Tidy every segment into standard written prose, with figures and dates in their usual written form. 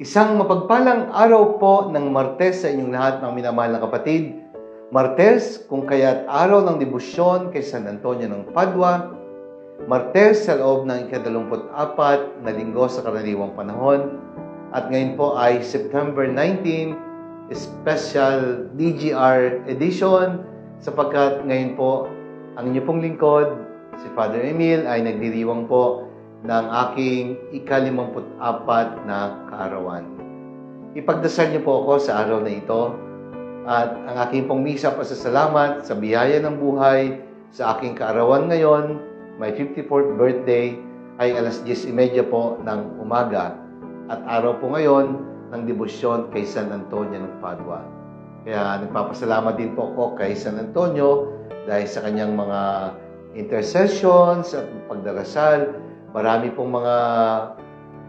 Isang mapagpalang araw po ng Martes sa inyong lahat, mga minamahal na kapatid. Martes, kung kaya't araw ng debosyon kay San Antonio ng Padua. Martes sa loob ng ika-24 na linggo sa karaniwang panahon. At ngayon po ay September 19, special DGR edition, sapagkat ngayon po ang inyo pong lingkod, si Father Emil, ay nagdiriwang po ng aking ika-54 na kaarawan. Ipagdasal niyo po ako sa araw na ito at ang aking pong misa pasasalamat sa biyaya ng buhay sa aking kaarawan ngayon, my 54th birthday, ay alas 10:30 po ng umaga at araw po ngayon ng debosyon kay San Antonio ng Padua. Kaya nagpapasalamat din po ako kay San Antonio dahil sa kanyang mga intercessions at pagdarasal. Marami pong mga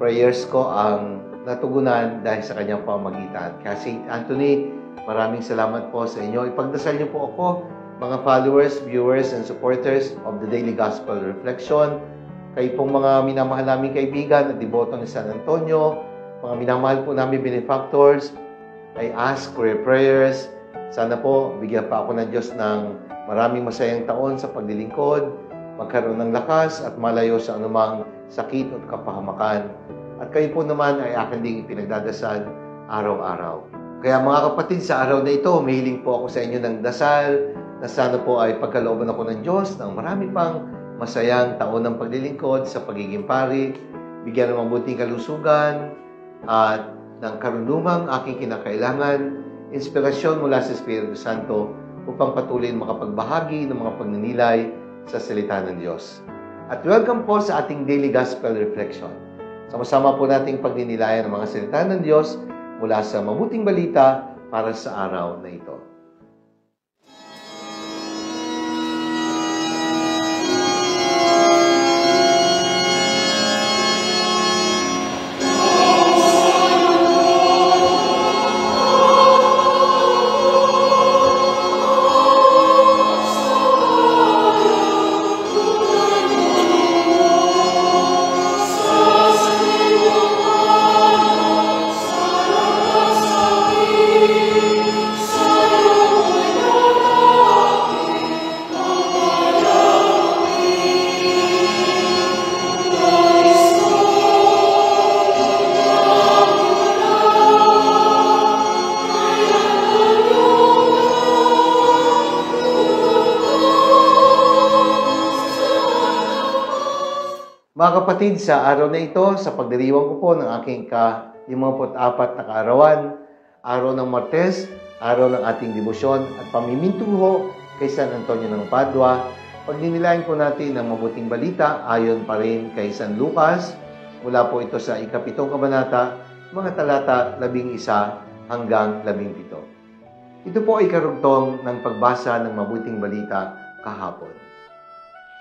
prayers ko ang natugunan dahil sa kanyang pamagitan. Kaya St. Anthony, maraming salamat po sa inyo. Ipagdasal niyo po ako, mga followers, viewers, and supporters of the Daily Gospel Reflection. Kayo pong mga minamahal namin kaibigan at deboto ni San Antonio, mga minamahal po namin benefactors, I ask for your prayers. Sana po, bigyan pa ako ng Diyos ng maraming masayang taon sa paglilingkod, magkaroon ng lakas at malayo sa anumang sakit at kapahamakan. At kayo po naman ay akin ding ipinagdadasal araw-araw. Kaya mga kapatid, sa araw na ito, mahiling po ako sa inyo ng dasal na sana po ay pagkalooban ako ng Diyos ng marami pang masayang taon ng paglilingkod sa pagiging pari, bigyan ng mabuting kalusugan at ng karunungang aking kinakailangan, inspirasyon mula sa Espiritu Santo upang patuloy makapagbahagi ng mga pagninilay sa salita ng Diyos. At welcome po sa ating Daily Gospel Reflection. Sama-sama po nating pagninilayan ng mga salita ng Diyos mula sa mabuting balita para sa araw na ito. Mga kapatid, sa araw na ito, sa pagdiriwang ko po ng aking ka-54 na kaarawan, araw ng Martes, araw ng ating debosyon at pamimintuho kay San Antonio ng Padua, pagninilayan po natin ang mabuting balita ayon pa rin kay San Lucas, mula po ito sa ika-7 kabanata, mga talata 11 hanggang 17. Ito po ay karugtong ng pagbasa ng mabuting balita kahapon.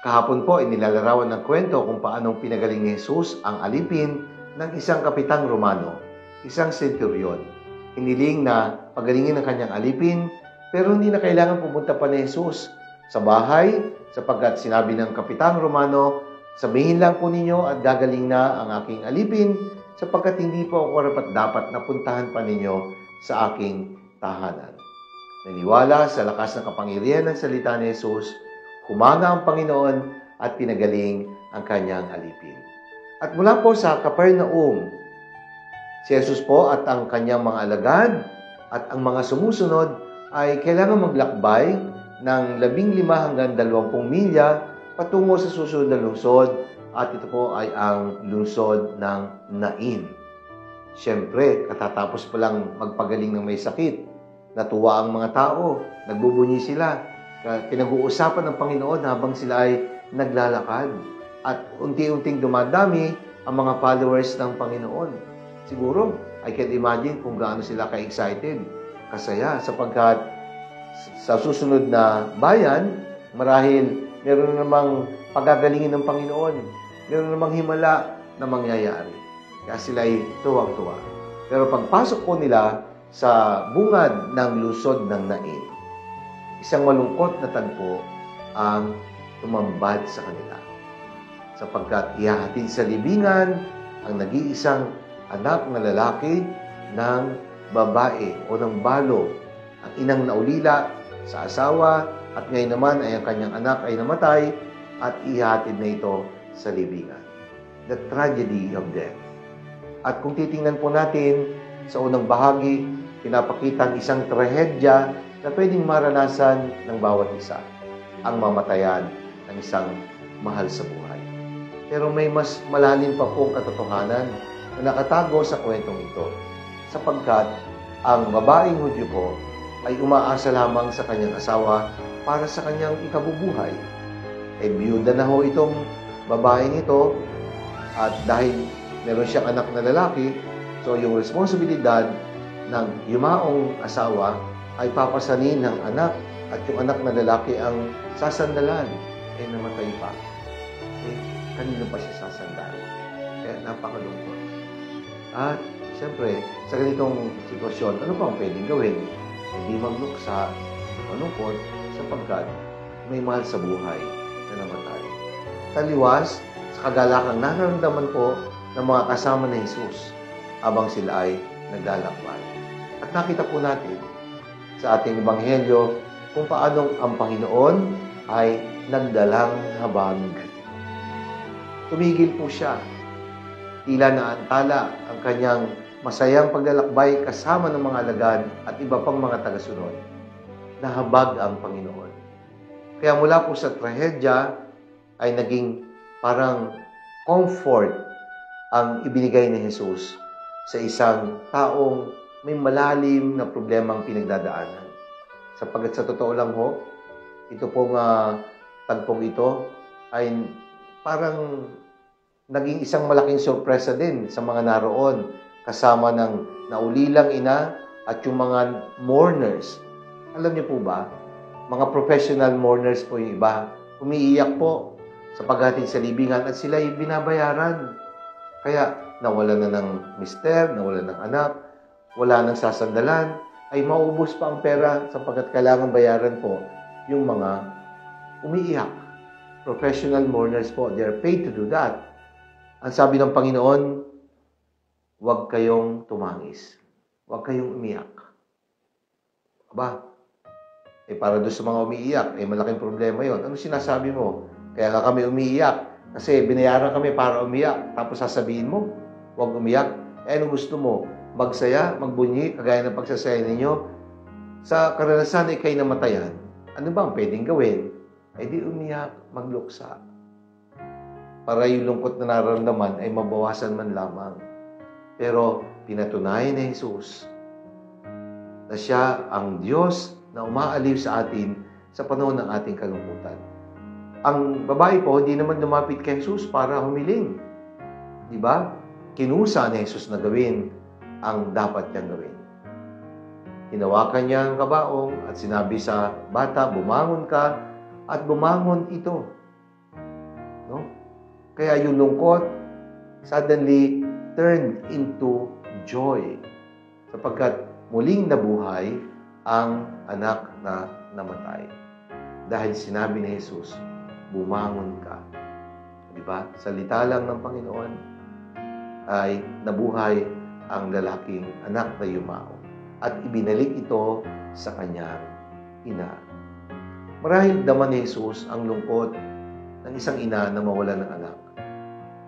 Kahapon po, inilalarawan ng kwento kung paanong pinagaling ni Jesus ang alipin ng isang kapitang Romano, isang centurion. Hiniling na pagalingin ang kanyang alipin, pero hindi na kailangan pumunta pa ni Jesus sa bahay, sapagkat sinabi ng kapitang Romano, sabihin lang po ninyo at gagaling na ang aking alipin, sapagkat hindi po ako karapat-dapat na puntahan pa ninyo sa aking tahanan. Naniwala sa lakas ng kapangyarihan ng salita ni Jesus, humanga ang Panginoon at pinagaling ang kanyang alipin. At mula po sa Capernaum, si Jesus po at ang kanyang mga alagad at ang mga sumusunod ay kailangan maglakbay ng 15 hanggang 20 milya patungo sa susunod na lungsod, at ito po ay ang lungsod ng Nain. Siyempre, katatapos pa lang magpagaling ng may sakit, natuwa ang mga tao, nagbubunyi sila. Pinag-uusapan ng Panginoon habang sila ay naglalakad. At unti-unting dumadami ang mga followers ng Panginoon. Siguro, I can imagine kung gaano sila ka-excited, kasaya, sapagkat sa susunod na bayan, marahil meron namang pagagalingin ng Panginoon, meron namang himala na mangyayari. Kaya sila ay tuwang-tuwa. Pero pagpasok po nila sa bungad ng lungsod ng Nain, isang malungkot na tagpo ang tumambad sa kanila, sapagkat ihahatid sa libingan ang nag-iisang anak na lalaki ng babae o ng balo. Ang inang naulila sa asawa at ngayon naman ay ang kanyang anak ay namatay at ihatid na ito sa libingan. The tragedy of death. At kung titingnan po natin sa unang bahagi, pinapakita ang isang trahedya na pwedeng maranasan ng bawat isa. Ang mamatayan ng isang mahal sa buhay. Pero may mas malalim pa pong katotohanan na nakatago sa kwentong ito. Sapagkat ang babaeng Hudyo po ay umaasa lamang sa kanyang asawa para sa kanyang ikabubuhay. Biyuda na ho itong babaeng ito at dahil meron siyang anak na lalaki, so yung responsibilidad ng yumaong asawa ay papasanin ng anak at yung anak na lalaki ang sasandalan. Namatay pa. Kanino pa siya sasandalan? Kaya napakalungkot. At siyempre, sa ganitong sitwasyon, ano pa ang pwedeng gawin? Hindi magluksa, malungkot, sapagkat may mahal sa buhay na namatay. Taliwas, sa kagalakang nararamdaman po ng mga kasama ni Jesus habang sila ay naglalakbay. At nakita po natin sa ating Ebanghelyo kung paanong ang Panginoon ay nagdalang habag. Tumigil po siya. Tila naantala ang kanyang masayang paglalakbay kasama ng mga alagad at iba pang mga tagasunod. Nahabag ang Panginoon. Kaya mula po sa trahedya ay naging parang comfort ang ibinigay ni Jesus sa isang taong may malalim na problemang pinagdadaanan. Sapagkat sa totoo lang ho, ito pong tagpong ito ay parang naging isang malaking sorpresa din sa mga naroon kasama ng naulilang ina at yung mga mourners. Alam niyo po ba, mga professional mourners po yung iba, umiiyak po sa paghatid sa libingan at sila ay binabayaran. Kaya nawala na ng mister, nawala ng anak, wala nang sasandalan, ay maubos pa ang pera sapagkat kailangan bayaran po yung mga umiiyak. Professional mourners po, they're paid to do that. Ang sabi ng Panginoon, huwag kayong tumangis. Huwag kayong umiyak. Aba, para doon sa mga umiiyak, malaking problema yon. Ano sinasabi mo? Kaya nga kami umiiyak. Kasi binayaran kami para umiyak. Tapos sasabihin mo, huwag umiyak. Ano gusto mo? Magsaya, magbunyi, kagaya ng pagsasaya ninyo. Sa karanasan ay kayo namatayan. Ano ba ang pwedeng gawin? Di umiyak, magluksa. Para yung lungkot na nararamdaman ay mabawasan man lamang. Pero pinatunayan ni Jesus na siya ang Diyos na umaaliw sa atin sa panahon ng ating kalungkutan. Ang babae po, hindi naman lumapit kay Jesus para humiling. Di ba? Kinusa ni Jesus na gawin ang dapat niyang gawin. Hinawakan niya ang kabaong at sinabi sa bata, bumangon ka, at bumangon ito. No? Kaya yung lungkot suddenly turned into joy. Sapagkat muling nabuhay ang anak na namatay. Dahil sinabi ni Jesus, bumangon ka. Diba? Salita lang ng Panginoon ay nabuhay ang lalaking anak na yumao. At ibinalik ito sa kanyang ina. Marahil naman ni Jesus ang lungkot ng isang ina na mawala ng anak.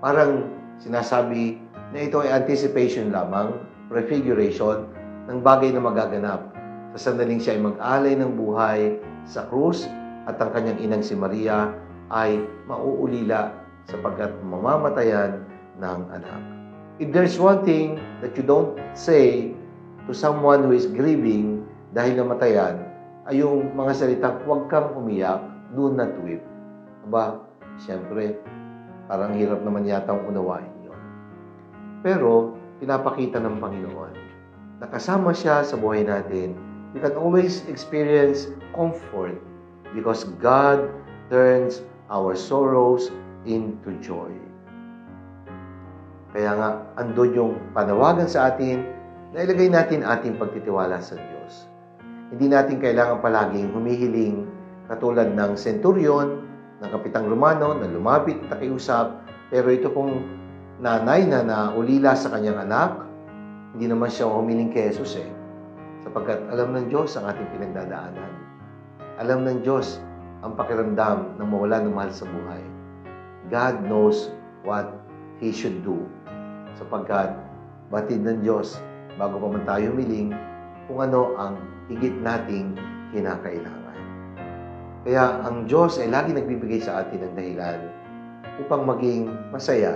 Parang sinasabi na ito ay anticipation lamang, prefiguration ng bagay na magaganap sa sandaling siya ay mag-alay ng buhay sa krus at ang kanyang inang si Maria ay mauulila sapagkat mamamatayan ng anak. If there's one thing that you don't say to someone who is grieving dahil namatayan, ay yung mga salitang, huwag kang umiyak, do not weep. Aba, siyempre, parang hirap naman yata ang unawain yun. Pero, pinapakita ng Panginoon na kasama siya sa buhay natin. We can always experience comfort because God turns our sorrows into joy. Kaya nga, andun yung panawagan sa atin na ilagay natin ating pagtitiwala sa Diyos. Hindi natin kailangan palaging humihiling katulad ng centurion, ng kapitang Romano na lumapit at nakiusap, pero ito pong nanay na naulila sa kanyang anak, hindi naman siya humiling kay Jesus sapagkat alam ng Diyos ang ating pinagdadaanan. Alam ng Diyos ang pakiramdam ng mawala ng mahal sa buhay. God knows what He should do sapagkat batid ng Diyos bago pa man tayo humiling kung ano ang higit nating kinakailangan. Kaya ang Diyos ay lagi nagbibigay sa atin ng dahilan upang maging masaya.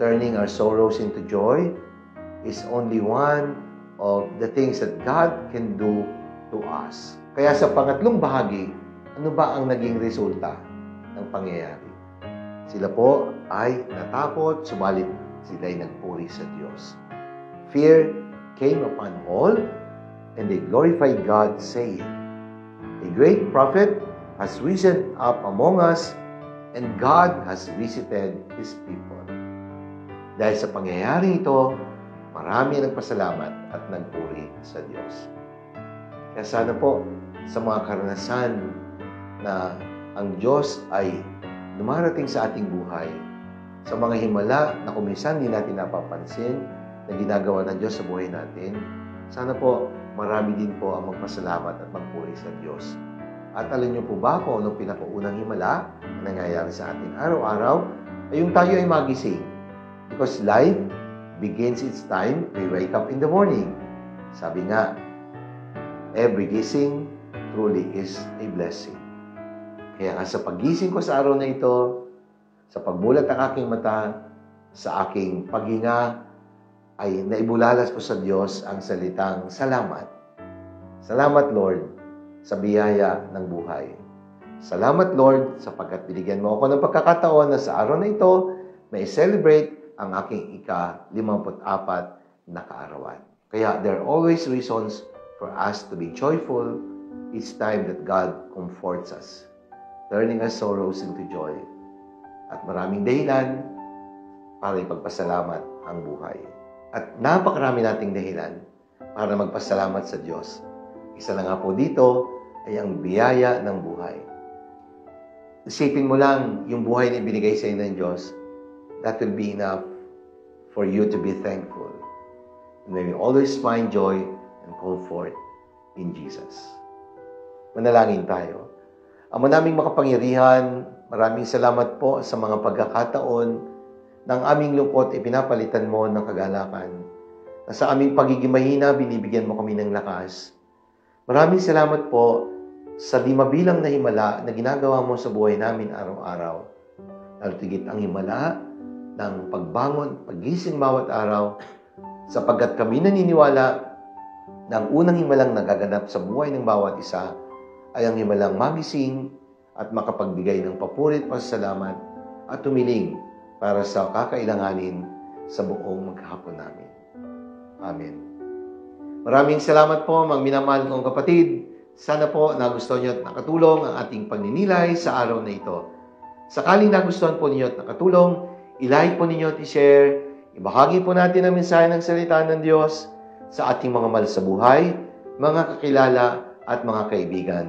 Turning our sorrows into joy is only one of the things that God can do to us. Kaya sa pangatlong bahagi, ano ba ang naging resulta ng pangyayari? Sila po ay natakot, subalit sila ay nagpuri sa Diyos. Fear came upon all, and they glorified God, saying, "A great prophet has risen up among us, and God has visited His people." Dahil sa pangyayaring ito, marami nagpasalamat at nagpuri sa Diyos. Kaya sana po, sa mga karanasan na ang Diyos ay dumarating sa ating buhay, sa mga himala na kuminsan hindi natin napapansin na ginagawa ng Diyos sa buhay natin, sana po, marami din po ang magpasalamat at magpuri sa Diyos. At alam niyo po ba kung anong pinakaunang himala na nangyayari sa atin araw-araw? Ay yung tayo ay magising. Because life begins its time, we wake up in the morning. Sabi nga, every gising truly is a blessing. Kaya nga sa paggising ko sa araw na ito, sa pagmulat ng aking mata, sa aking paghinga, ay naibulalas ko sa Diyos ang salitang salamat. Salamat, Lord, sa biyaya ng buhay. Salamat, Lord, sapagkat binigyan mo ako ng pagkakataon na sa araw na ito, may celebrate ang aking ika-54 na kaarawan. Kaya there are always reasons for us to be joyful each time that God comforts us, turning our sorrows into joy. At maraming dahilan para ipagpasalamat ang buhay. At napakarami nating dahilan para magpasalamat sa Diyos. Isa na nga po dito ay ang biyaya ng buhay. Isipin mo lang yung buhay na ibinigay sa inyo ng Diyos, that will be enough for you to be thankful. And may we always find joy and comfort in Jesus. Manalangin tayo. Ama naming makapangyarihan, maraming salamat po sa mga pagkakataon ng aming lungkot ipinapalitan mo ng kagalakan. Na sa aming pagiging mahina, binibigyan mo kami ng lakas. Maraming salamat po sa di mabilang na himala na ginagawa mo sa buhay namin araw-araw. Lalo tigit ang himala ng pagbangon, pagising bawat araw, sapagkat kami naniniwala na ang unang himalang nagaganap sa buhay ng bawat isa ay ang himalang magising at makapagbigay ng papuri at pasasalamat at tumiling para sa kakailanganin sa buong maghapon namin. Amen. Maraming salamat po, mga minamahal kong kapatid. Sana po nagustuhan niyo at nakatulong ang ating pagninilay sa araw na ito. Sakaling nagustuhan po ninyo at nakatulong, i-like po ninyo at i-share. Ibahagi po natin ang mensahe ng salita ng Diyos sa ating mga mahal sa buhay, mga kakilala at mga kaibigan.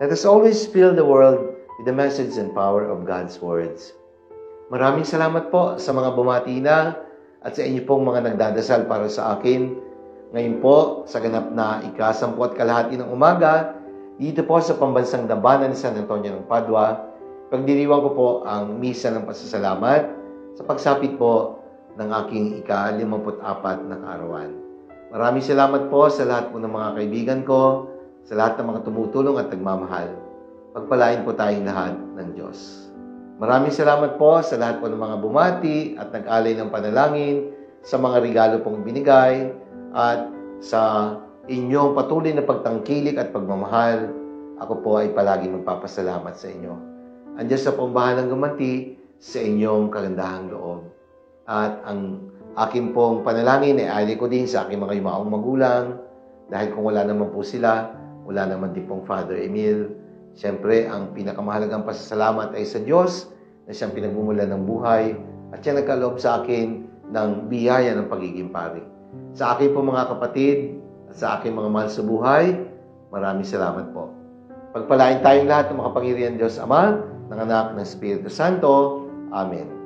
Let us always fill the world with the message and power of God's words. Maraming salamat po sa mga bumati na at sa inyo pong mga nagdadasal para sa akin. Ngayon po, sa ganap na ika-10 ng umaga, dito po sa pambansang Dabanan ni San Antonio ng Padua, pagdiriwang ko po ang misa ng pasasalamat sa pagsapit po ng aking ika-54 na kaarawan. Maraming salamat po sa lahat po ng mga kaibigan ko, sa lahat ng mga tumutulong at nagmamahal. Pagpalain po tayong lahat ng Diyos. Maraming salamat po sa lahat po ng mga bumati at nag-alay ng panalangin, sa mga regalo pong binigay, at sa inyong patuloy na pagtangkilik at pagmamahal. Ako po ay palagi magpapasalamat sa inyo. Ang Diyos sa pambahalang gumanti sa inyong kagandahang loob. At ang aking pong panalangin ay alay ko din sa aking mga yumaong magulang, dahil kung wala naman po sila, wala naman din pong Father Emil. Siyempre, ang pinakamahalagang pasasalamat ay sa Diyos na siyang pinagmumulan ng buhay at siya nagkaloob sa akin ng biyaya ng pagiging pari. Sa aking po mga kapatid at sa aking mga mahal sa buhay, maraming salamat po. Pagpalain tayong lahat ng makapangyarihan Diyos Ama, ng Anak, ng Espiritu Santo. Amen.